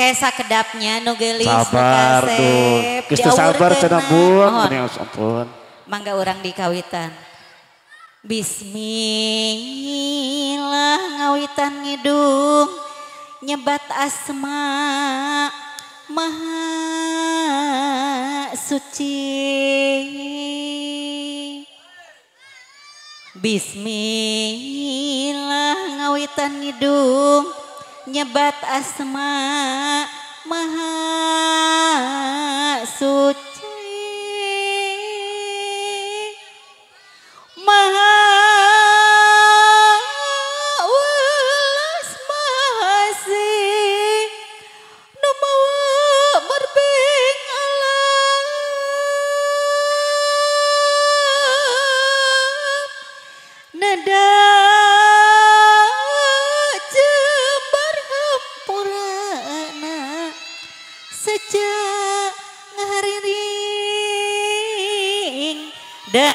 Kayak kedapnya nu geulis sabar tuh. Geus teu sabar cenah bun, meni ampun. Mangga urang dikawitan. Bismillah ngawitan ngidung nyebat asma maha suci. Bismillah ngawitan ngidung nyebat asma maha suci. Maha ulas mahasih nu mawa marbeng alam nada jembar hampurana sejak ngahariring dan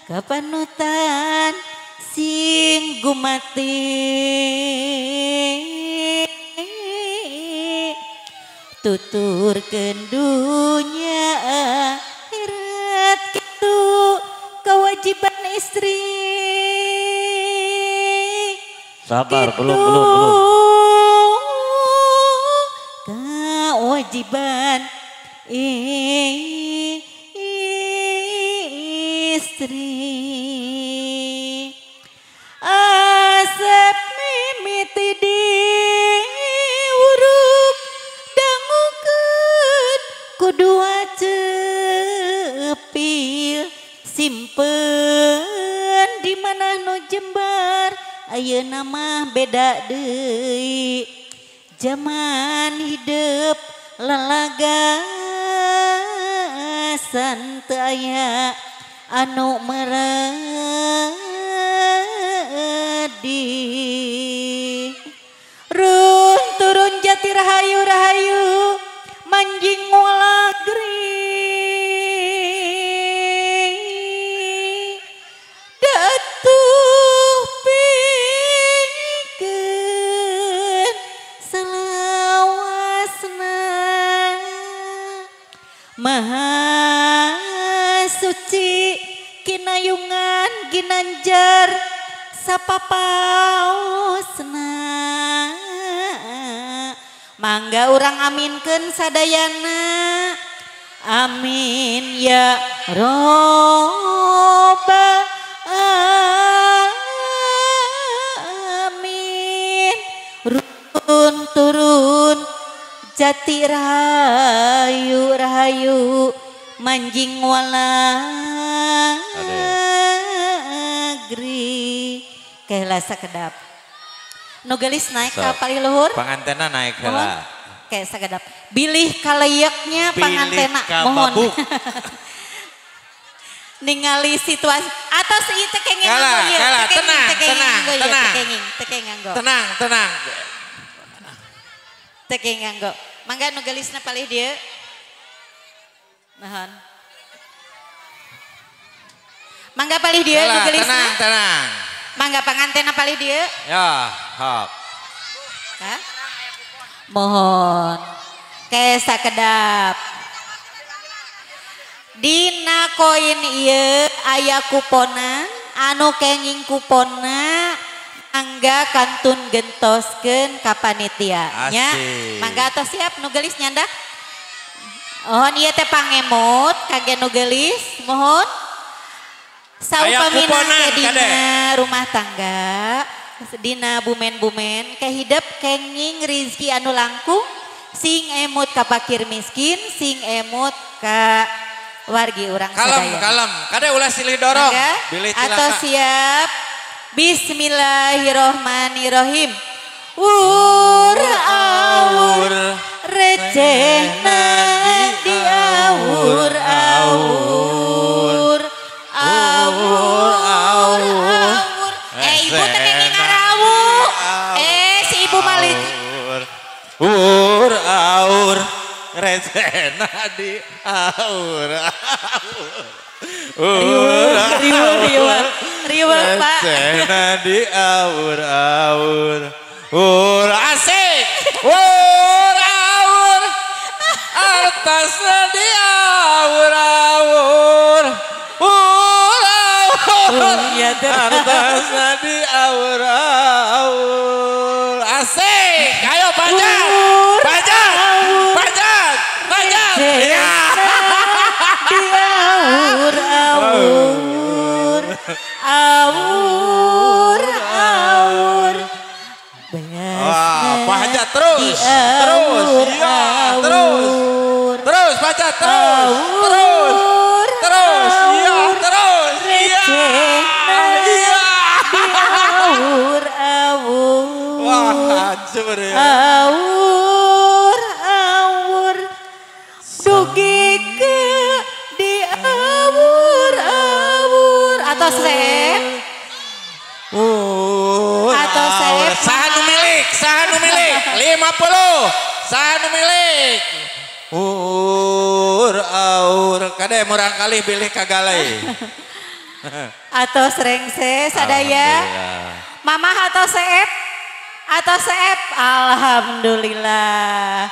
kapanutan sing gumati tuturkeun dunya akhirat kitu kewajiban istri. Sabar Kitu belum. kewajiban istri. Asep mimiti diuruk dangukeun kudua cepil simpen di mana nu jembar ayeuna mah beda deui zaman hidup lalagasan teu aya anu meredi. Run turun jati rahayu rahayu manjing walagri datuh pikeun salawasna maha suci kinayungan ginanjar sapapaosna. Mangga urang aminkeun sadayana. Amin ya robbal amin. Run turun jati rahayu rahayu manjing walagri kayak sakedap nu gelis naik So, ka paling luhur pangantena naik heula kayak sakedap bilih kalayaknya pangantena mohon ningali situasi atas ieu teh kenging nganggo ieu tenang tekeng nganggo mangga nu gelisna palih dieu mohon mangga palih dieu nu gelisna tenang mangga pangantena palih dieu ya hap hah mohon kayak sakedap dina koin ieu aya kupona anu kenging kuponna mangga kantun gentoskeun ka panitia nya mangga atuh siap nu geulis nyandak mohon ieu teh pangemot kage nu geulis mohon saupamina ke dina rumah tangga dina bumen-bumen kehidep kenging rizki anu langkung sing emut ka pakir miskin sing emut ka wargi urang kalem, sadaya. kalem. Kada ulah silih dorong. Mangga, Bilih atau cilaka. siap. Bismillahirrohmanirrohim. Wur awur recehna diawur awur awur awur. Ibu tenengin ngarawu. Si ibu malik. Wur awur recehna diawur awur. Riweuh Pak. Recehna diawur-awur. Wur asik. Wur awur. Artasna diawur-awur. Wur awur. Artasna diawur-awur. Asik. Ayo panjat. Panjat. Panjat. Panjat. Ya. Diawur awur awur awur. Wah, panjat terus. Terus. Iya, terus. Terus panjat terus. Terus. Terus. Iya, terus. Iya. Iya. Diawur awur. Wah, hancur ya. Awur awur. Dugi ke diawur awur. Atau sep. Atau sep. Sahanu milik. 50. Sahanu milik. Aur. Kade murang kali bilih kagalai. Atau serengse sadaya. Mama atau sep. Atau sep. Alhamdulillah.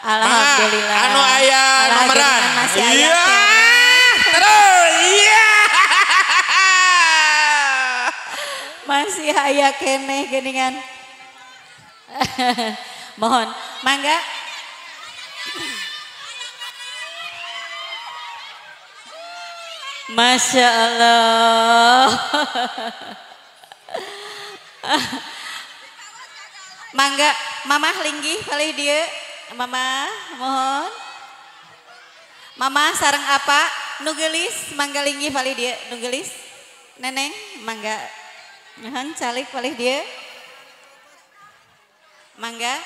Alhamdulillah. Anu aya nomoran. Masih aya. Iya. Terus. Iya. Masih aya keneh geningan. Mohon, mangga. Masya Allah. Mangga, Mama linggih kali dia. Mama, mohon. Mama sareng apa? Nugelis, mangga linggih kali dia. Nugelis, neneng, mangga. Mohon calik kali dia. Mangga.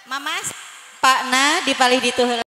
Mama, Pak Na dipalih dituhur.